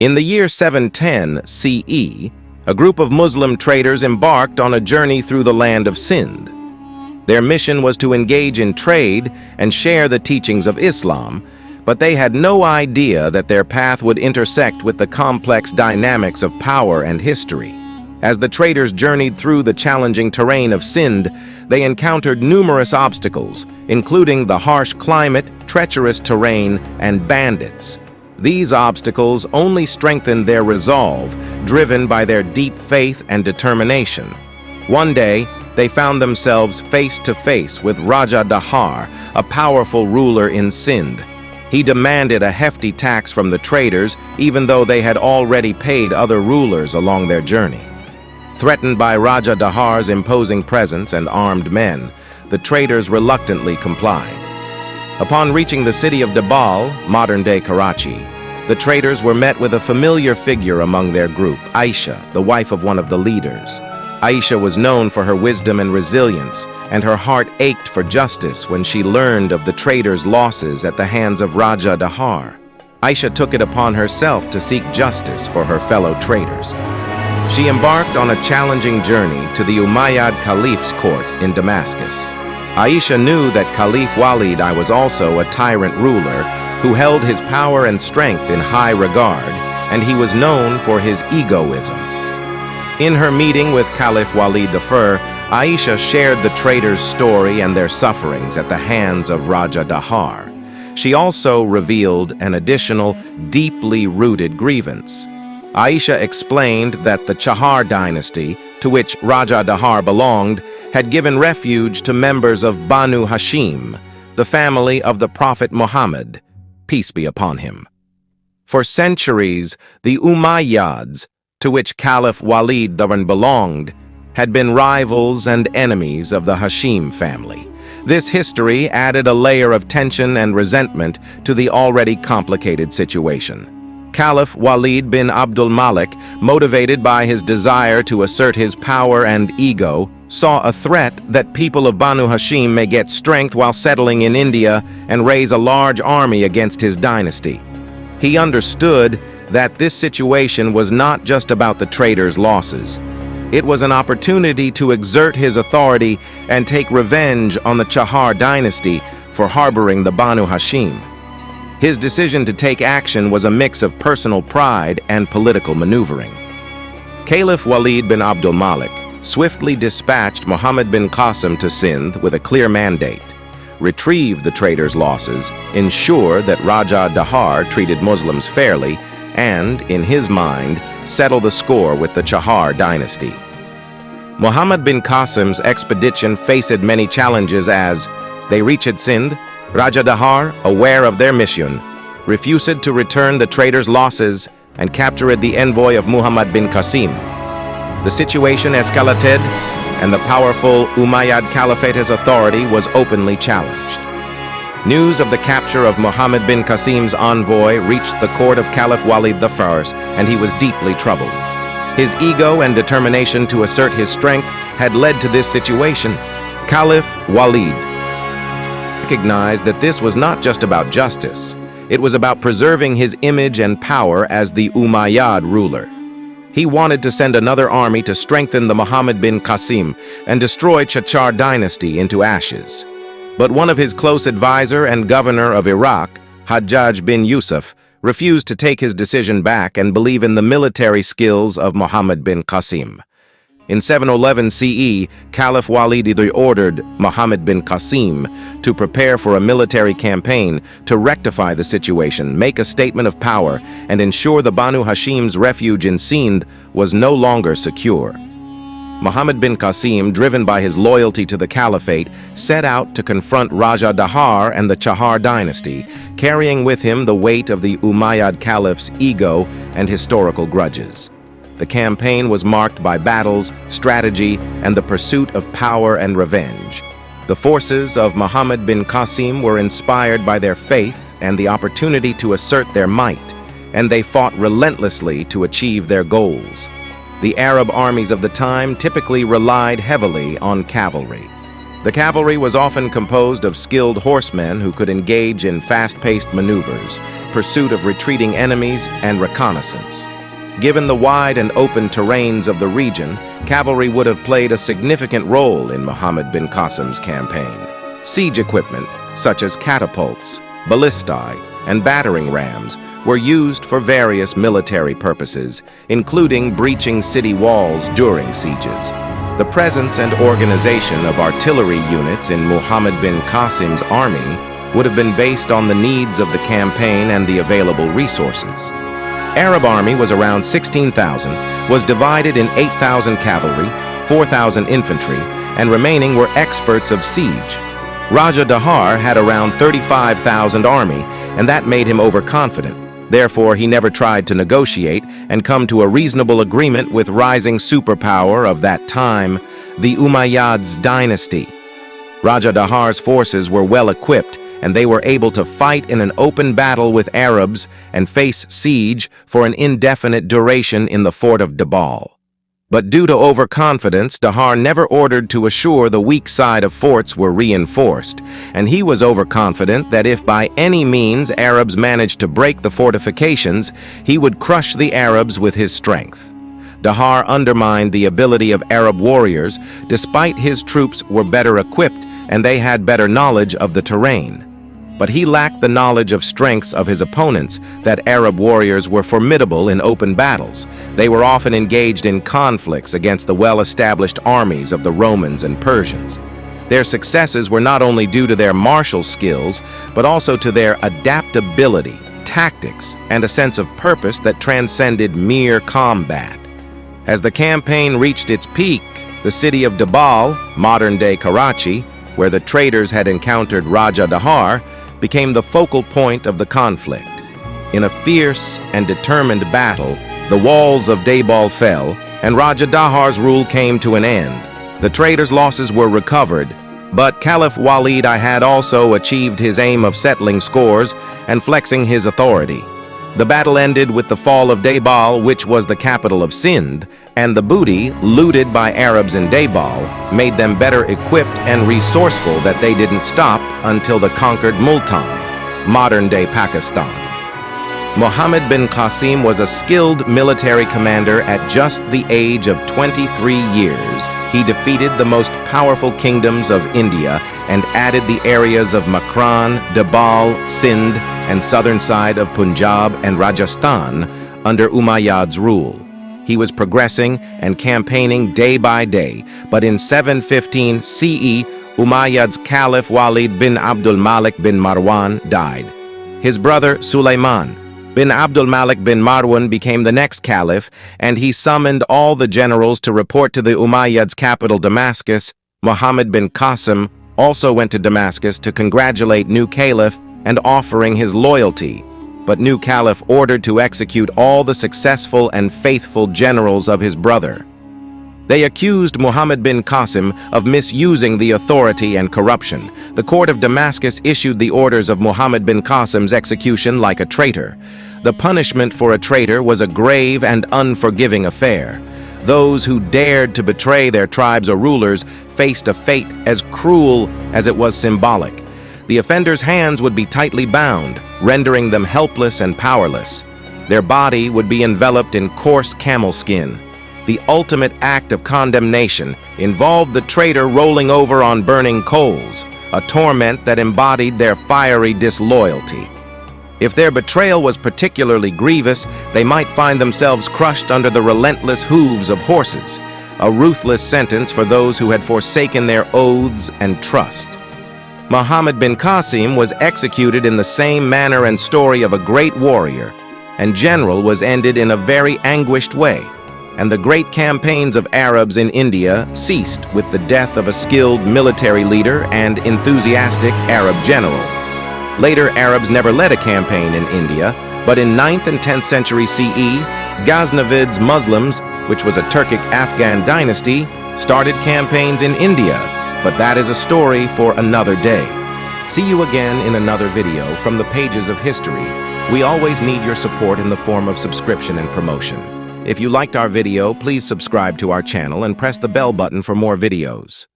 In the year 710 CE, a group of Muslim traders embarked on a journey through the land of Sindh. Their mission was to engage in trade and share the teachings of Islam, but they had no idea that their path would intersect with the complex dynamics of power and history. As the traders journeyed through the challenging terrain of Sindh, they encountered numerous obstacles, including the harsh climate, treacherous terrain, and bandits. These obstacles only strengthened their resolve, driven by their deep faith and determination. One day, they found themselves face to face with Raja Dahar, a powerful ruler in Sindh. He demanded a hefty tax from the traders, even though they had already paid other rulers along their journey. Threatened by Raja Dahar's imposing presence and armed men, the traders reluctantly complied. Upon reaching the city of Dabal, modern-day Karachi, the traders were met with a familiar figure among their group, Aisha, the wife of one of the leaders. Aisha was known for her wisdom and resilience, and her heart ached for justice when she learned of the traders' losses at the hands of Raja Dahar. Aisha took it upon herself to seek justice for her fellow traders. She embarked on a challenging journey to the Umayyad Caliph's court in Damascus. Aisha knew that Caliph Walid I was also a tyrant ruler who held his power and strength in high regard, and he was known for his egoism. In her meeting with Caliph Walid I, Aisha shared the traders' story and their sufferings at the hands of Raja Dahar. She also revealed an additional, deeply rooted grievance. Aisha explained that the Chahar dynasty, to which Raja Dahar belonged, had given refuge to members of Banu Hashim, the family of the Prophet Muhammad, peace be upon him. For centuries, the Umayyads, to which Caliph Walid belonged, had been rivals and enemies of the Hashim family. This history added a layer of tension and resentment to the already complicated situation. Caliph Walid bin Abdul Malik, motivated by his desire to assert his power and ego, saw a threat that people of Banu Hashim may get strength while settling in India and raise a large army against his dynasty. He understood that this situation was not just about the traders' losses. It was an opportunity to exert his authority and take revenge on the Chahar dynasty for harboring the Banu Hashim. His decision to take action was a mix of personal pride and political maneuvering. Caliph Walid bin Abdul Malik swiftly dispatched Muhammad bin Qasim to Sindh with a clear mandate: retrieve the traders' losses, ensure that Raja Dahar treated Muslims fairly, and, in his mind, settle the score with the Chahar dynasty. Muhammad bin Qasim's expedition faced many challenges as they reached Sindh. Raja Dahar, aware of their mission, refused to return the traders' losses and captured the envoy of Muhammad bin Qasim. The situation escalated, and the powerful Umayyad Caliphate's authority was openly challenged. News of the capture of Muhammad bin Qasim's envoy reached the court of Caliph Walid I, and he was deeply troubled. His ego and determination to assert his strength had led to this situation. Caliph Walid recognized that this was not just about justice. It was about preserving his image and power as the Umayyad ruler. He wanted to send another army to strengthen the Muhammad bin Qasim and destroy Chachar dynasty into ashes. But one of his close advisor and governor of Iraq, Hajjaj bin Yusuf, refused to take his decision back and believe in the military skills of Muhammad bin Qasim. In 711 CE, Caliph Walid ordered Muhammad bin Qasim to prepare for a military campaign to rectify the situation, make a statement of power, and ensure the Banu Hashim's refuge in Sindh was no longer secure. Muhammad bin Qasim, driven by his loyalty to the Caliphate, set out to confront Raja Dahar and the Chahar dynasty, carrying with him the weight of the Umayyad Caliph's ego and historical grudges. The campaign was marked by battles, strategy, and the pursuit of power and revenge. The forces of Muhammad bin Qasim were inspired by their faith and the opportunity to assert their might, and they fought relentlessly to achieve their goals. The Arab armies of the time typically relied heavily on cavalry. The cavalry was often composed of skilled horsemen who could engage in fast-paced maneuvers, pursuit of retreating enemies, and reconnaissance. Given the wide and open terrains of the region, cavalry would have played a significant role in Muhammad bin Qasim's campaign. Siege equipment, such as catapults, ballistae, and battering rams, were used for various military purposes, including breaching city walls during sieges. The presence and organization of artillery units in Muhammad bin Qasim's army would have been based on the needs of the campaign and the available resources. Arab army was around 16,000, was divided in 8,000 cavalry, 4,000 infantry, and remaining were experts of siege. Raja Dahar had around 35,000 army, and that made him overconfident. Therefore, he never tried to negotiate and come to a reasonable agreement with rising superpower of that time, the Umayyads dynasty. Raja Dahar's forces were well equipped, and they were able to fight in an open battle with Arabs and face siege for an indefinite duration in the fort of Dibal. But due to overconfidence, Dahar never ordered to assure the weak side of forts were reinforced, and he was overconfident that if by any means Arabs managed to break the fortifications, he would crush the Arabs with his strength. Dahar undermined the ability of Arab warriors, despite his troops were better equipped and they had better knowledge of the terrain. But he lacked the knowledge of strengths of his opponents, that Arab warriors were formidable in open battles. They were often engaged in conflicts against the well-established armies of the Romans and Persians. Their successes were not only due to their martial skills, but also to their adaptability, tactics, and a sense of purpose that transcended mere combat. As the campaign reached its peak, the city of Dibal, modern-day Karachi, where the traders had encountered Raja Dahar, became the focal point of the conflict. In a fierce and determined battle, the walls of Dibal fell, and Raja Dahar's rule came to an end. The traders' losses were recovered, but Caliph Walid had also achieved his aim of settling scores and flexing his authority. The battle ended with the fall of Dibal, which was the capital of Sindh, and the booty, looted by Arabs in Dibal, made them better equipped and resourceful that they didn't stop until the conquered Multan, modern-day Pakistan. Muhammad bin Qasim was a skilled military commander at just the age of 23 years. He defeated the most powerful kingdoms of India and added the areas of Makran, Dibal, Sindh, and southern side of Punjab and Rajasthan under Umayyad's rule. He was progressing and campaigning day by day, but in 715 CE, Umayyad's Caliph Walid bin Abdul Malik bin Marwan died. His brother Sulayman bin Abdul Malik bin Marwan became the next caliph, and he summoned all the generals to report to the Umayyads' capital Damascus. Muhammad bin Qasim also went to Damascus to congratulate new caliph and offering his loyalty, but new caliph ordered to execute all the successful and faithful generals of his brother. They accused Muhammad bin Qasim of misusing the authority and corruption. The court of Damascus issued the orders of Muhammad bin Qasim's execution like a traitor. The punishment for a traitor was a grave and unforgiving affair. Those who dared to betray their tribes or rulers faced a fate as cruel as it was symbolic. The offenders' hands would be tightly bound, rendering them helpless and powerless. Their body would be enveloped in coarse camel skin. The ultimate act of condemnation involved the traitor rolling over on burning coals, a torment that embodied their fiery disloyalty. If their betrayal was particularly grievous, they might find themselves crushed under the relentless hooves of horses, a ruthless sentence for those who had forsaken their oaths and trust. Muhammad bin Qasim was executed in the same manner, and story of a great warrior and general was ended in a very anguished way, and the great campaigns of Arabs in India ceased with the death of a skilled military leader and enthusiastic Arab general. Later, Arabs never led a campaign in India, but in 9th and 10th century CE, Ghaznavid's Muslims, which was a Turkic-Afghan dynasty, started campaigns in India, but that is a story for another day. See you again in another video from the pages of history. We always need your support in the form of subscription and promotion. If you liked our video, please subscribe to our channel and press the bell button for more videos.